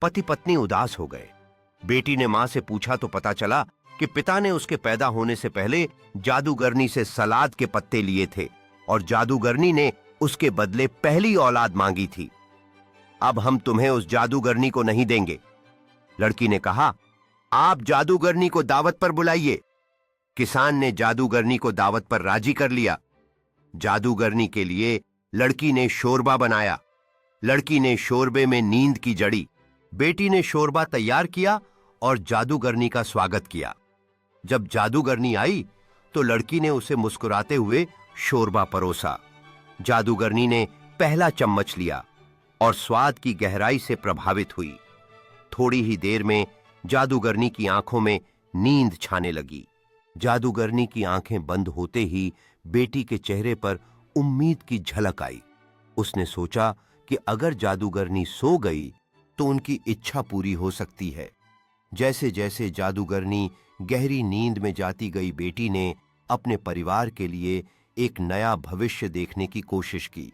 पति पत्नी उदास हो गए। बेटी ने मां से पूछा तो पता चला कि पिता ने उसके पैदा होने से पहले जादूगरनी से सलाद के पत्ते लिए थे और जादूगरनी ने उसके बदले पहली औलाद मांगी थी। अब हम तुम्हें उस जादूगरनी को नहीं देंगे। लड़की ने कहा, आप जादूगरनी को दावत पर बुलाइए। किसान ने जादूगरनी को दावत पर राजी कर लिया। जादूगरनी के लिए लड़की ने शोरबा बनाया। लड़की ने शोरबे में नींद की जड़ी। बेटी ने शोरबा तैयार किया और जादूगरनी का स्वागत किया। जब जादूगरनी आई तो लड़की ने उसे मुस्कुराते हुए शोरबा परोसा। जादूगरनी ने पहला चम्मच लिया और स्वाद की गहराई से प्रभावित हुई। थोड़ी ही देर में जादूगरनी की आंखों में नींद छाने लगी। जादूगरनी की आंखें बंद होते ही बेटी के चेहरे पर उम्मीद की झलक आई। उसने सोचा कि अगर जादूगरनी सो गई तो उनकी इच्छा पूरी हो सकती है। जैसे जैसे जादूगरनी गहरी नींद में जाती गई, बेटी ने अपने परिवार के लिए एक नया भविष्य देखने की कोशिश की।